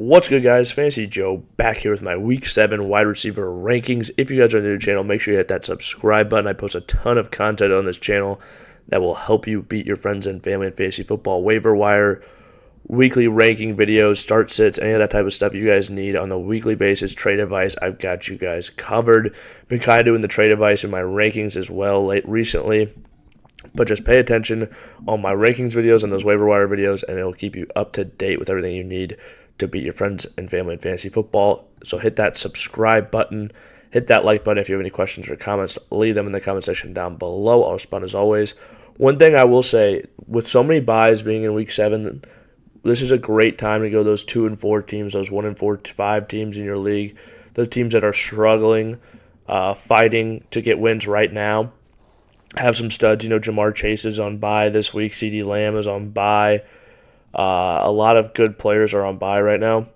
What's good, guys? Fantasy Joe back here with my Week 7 wide receiver rankings. If you guys are new to the channel, make sure you hit that subscribe button. I post a ton of content on this channel that will help you beat your friends and family in fantasy football, waiver wire, weekly ranking videos, start sits, any of that type of stuff you guys need on a weekly basis. Trade advice, I've got you guys covered. Been kind of doing the trade advice in my rankings as well recently. But just pay attention on my rankings videos and those waiver wire videos, and it'll keep you up to date with everything you need to beat your friends and family in fantasy football. So hit that subscribe button, hit that like button. If you have any questions or comments, leave them in the comment section down below. I'll respond as always. One thing I will say, with so many buys being in week 7, this is a great time to go those 2 and 4 teams, those 1 and 4 5 teams in your league, those teams that are struggling, fighting to get wins right now. Have some studs. Jamar Chase is on bye this week. CeeDee Lamb is on bye. A lot of good players are on bye right now.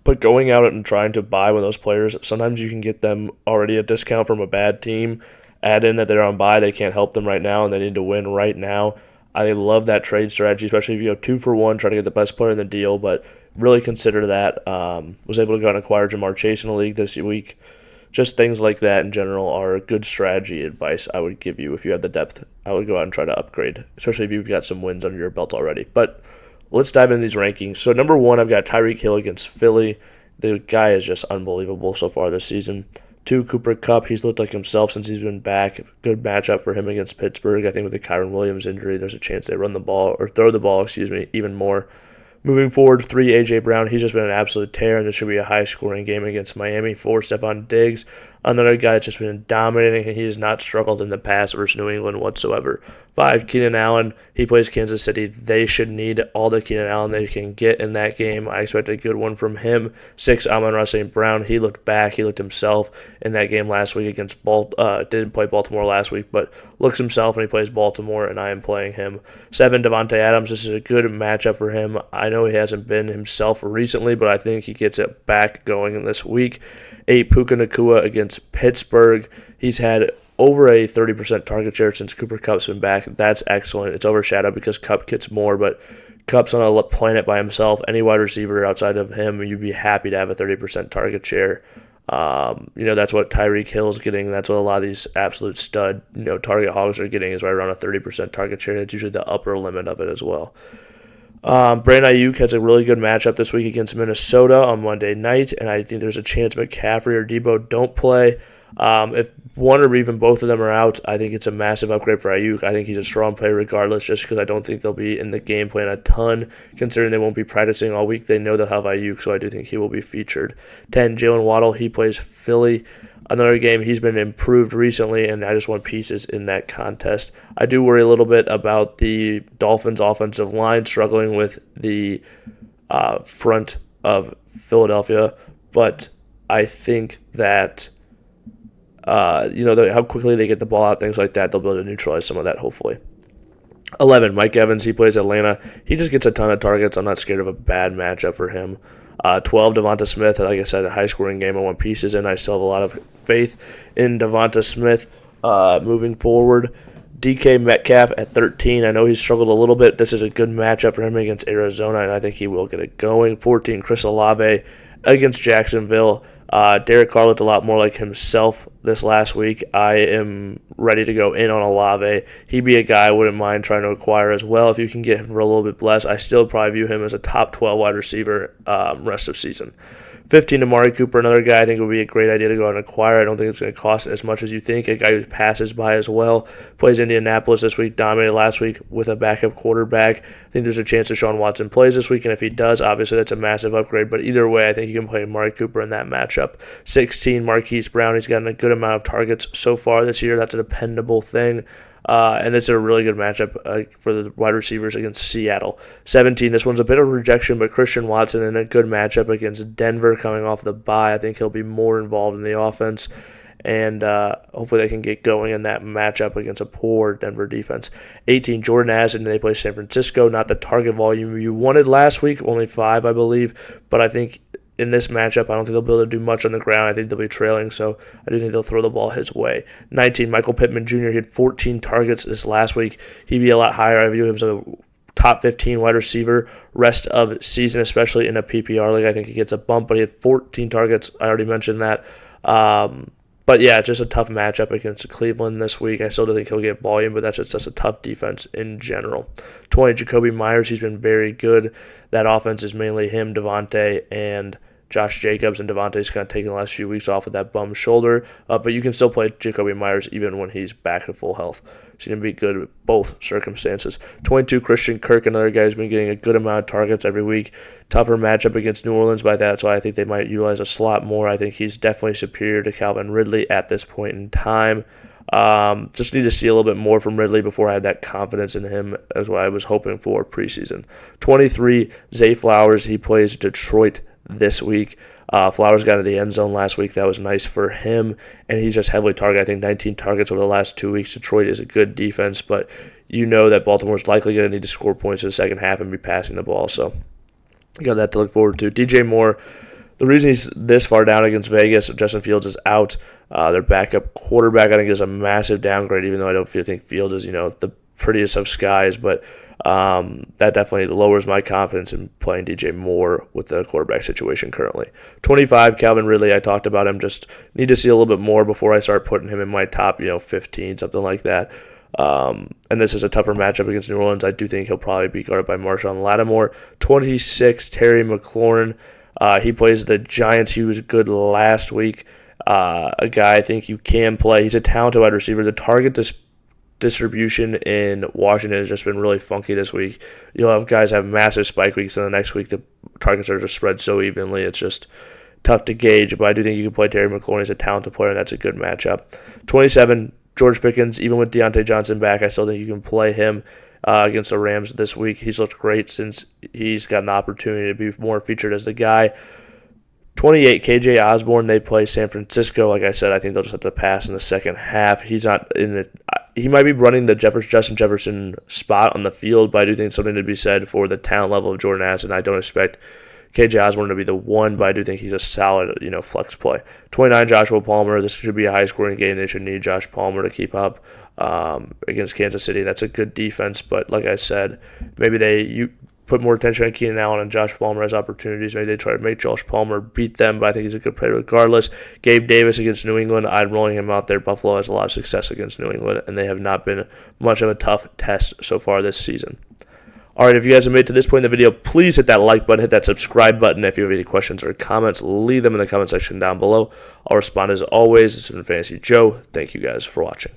But going out and trying to buy one of those players, sometimes you can get them already a discount from a bad team. Add in that they're on bye, they can't help them right now, and they need to win right now. I love that trade strategy, especially if you go 2 for 1, try to get the best player in the deal. But really consider that. Was able to go out and acquire Jamar Chase in the league this week. Just things like that in general are good strategy advice I would give you if you have the depth. I would go out and try to upgrade, especially if you've got some wins under your belt already. But let's dive into these rankings. So number 1, I've got Tyreek Hill against Philly. The guy is just unbelievable so far this season. 2, Cooper Kupp. He's looked like himself since he's been back. Good matchup for him against Pittsburgh. I think with the Kyren Williams injury, there's a chance they run the ball, or throw the ball, even more. Moving forward, 3, A.J. Brown. He's just been an absolute tear, and this should be a high-scoring game against Miami. 4, Stefon Diggs. Another guy that's just been dominating, and he has not struggled in the past versus New England whatsoever. 5, Keenan Allen. He plays Kansas City. They should need all the Keenan Allen they can get in that game. I expect a good one from him. 6, Amon-Ra St. Brown. He looked back. He looked himself in that game last week against didn't play Baltimore last week, but looks himself, and he plays Baltimore, and I am playing him. 7, Davante Adams. This is a good matchup for him. I know he hasn't been himself recently, but I think he gets it back going in this week. 8, Puka Nucua against Pittsburgh. He's had over a 30% target share since Cooper Kupp's been back. That's excellent. It's overshadowed because Kupp gets more, but Kupp's on a planet by himself. Any wide receiver outside of him, you'd be happy to have a 30% target share. That's what Tyreek Hill's getting. That's what a lot of these absolute stud, target hogs are getting, is right around a 30% target share. That's usually the upper limit of it as well. Brandon Ayuk has a really good matchup this week against Minnesota on Monday night, and I think there's a chance McCaffrey or Deebo don't play. If one or even both of them are out, I think it's a massive upgrade for Ayuk. I think he's a strong player regardless, just because I don't think they'll be in the game plan a ton, considering they won't be practicing all week. They know they'll have Ayuk, so I do think he will be featured. 10, Jalen Waddle. He plays Philly. Another game, he's been improved recently, and I just want pieces in that contest. I do worry a little bit about the Dolphins' offensive line struggling with the front of Philadelphia, but I think that how quickly they get the ball out, things like that, they'll be able to neutralize some of that, hopefully. 11, Mike Evans. He plays Atlanta. He just gets a ton of targets. I'm not scared of a bad matchup for him. 12, Devonta Smith. Like I said, a high-scoring game I want pieces in. I still have a lot of faith in Devonta Smith moving forward. DK Metcalf at 13. I know he's struggled a little bit. This is a good matchup for him against Arizona, and I think he will get it going. 14, Chris Olave against Jacksonville. Derek Carr looked a lot more like himself this last week. I am ready to go in on Olave. He'd be a guy I wouldn't mind trying to acquire as well if you can get him for a little bit less. I still probably view him as a top 12 wide receiver rest of season. 15, Amari Cooper, another guy I think would be a great idea to go out and acquire. I don't think it's going to cost as much as you think. A guy who passes by as well. Plays Indianapolis this week, dominated last week with a backup quarterback. I think there's a chance Deshaun Watson plays this week, and if he does, obviously that's a massive upgrade. But either way, I think you can play Amari Cooper in that matchup. 16, Marquise Brown. He's gotten a good amount of targets so far this year. That's a dependable thing. And it's a really good matchup for the wide receivers against Seattle. 17, this one's a bit of a rejection, but Christian Watson in a good matchup against Denver coming off the bye. I think he'll be more involved in the offense, and hopefully they can get going in that matchup against a poor Denver defense. 18, Jordan Addison. They play San Francisco. Not the target volume you wanted last week, only 5, I believe, but I think in this matchup, I don't think they'll be able to do much on the ground. I think they'll be trailing, so I do think they'll throw the ball his way. 19, Michael Pittman Jr. He had 14 targets this last week. He'd be a lot higher. I view him as a top 15 wide receiver rest of season, especially in a PPR league. I think he gets a bump, but he had 14 targets. I already mentioned that. But yeah, it's just a tough matchup against Cleveland this week. I still don't think he'll get volume, but that's just a tough defense in general. 20, Jacoby Myers, he's been very good. That offense is mainly him, Davante, and Josh Jacobs, and Davante's kind of taking the last few weeks off with that bum shoulder. But you can still play Jacoby Myers even when he's back to full health. He's going to be good with both circumstances. 22, Christian Kirk, another guy who's been getting a good amount of targets every week. Tougher matchup against New Orleans, but that's why I think they might utilize a slot more. I think he's definitely superior to Calvin Ridley at this point in time. Just need to see a little bit more from Ridley before I had that confidence in him as what I was hoping for preseason. 23, Zay Flowers. He plays Detroit this week. Flowers got into the end zone last week. That was nice for him, and he's just heavily targeted. I think 19 targets over the last 2 weeks. Detroit is a good defense, but you know that Baltimore's likely going to need to score points in the second half and be passing the ball, so you got that to look forward to. DJ Moore, the reason he's this far down against Vegas, Justin Fields is out. Their backup quarterback, I think, is a massive downgrade, even though I don't think Fields is, the prettiest of skies, but that definitely lowers my confidence in playing DJ Moore with the quarterback situation currently. 25, Calvin Ridley, I talked about him. Just need to see a little bit more before I start putting him in my top, 15, something like that. And this is a tougher matchup against New Orleans. I do think he'll probably be guarded by Marshawn Lattimore. 26, Terry McLaurin. He plays the Giants. He was good last week. A guy I think you can play. He's a talented wide receiver. The target distribution in Washington has just been really funky this week. You'll have guys have massive spike weeks, and the next week the targets are just spread so evenly. It's just tough to gauge, but I do think you can play Terry McLaurin. He's a talented player, and that's a good matchup. 27, George Pickens. Even with Deontay Johnson back, I still think you can play him against the Rams this week. He's looked great since he's got an opportunity to be more featured as the guy. 28, KJ Osborne. They play San Francisco. Like I said, I think they'll just have to pass in the second half. He's not in the. He might be running the Justin Jefferson spot on the field, but I do think something to be said for the talent level of Jordan Addison. I don't expect KJ Osborne to be the one, but I do think he's a solid, flex play. 29, Joshua Palmer. This should be a high-scoring game. They should need Josh Palmer to keep up against Kansas City. That's a good defense, but like I said, maybe you put more attention on Keenan Allen and Josh Palmer as opportunities. Maybe they try to make Josh Palmer beat them, but I think he's a good player regardless. Gabe Davis against New England. I'm rolling him out there. Buffalo has a lot of success against New England, and they have not been much of a tough test so far this season. All right, if you guys have made it to this point in the video, please hit that like button, hit that subscribe button. If you have any questions or comments, leave them in the comment section down below. I'll respond as always. This has been Fantasy Joe. Thank you guys for watching.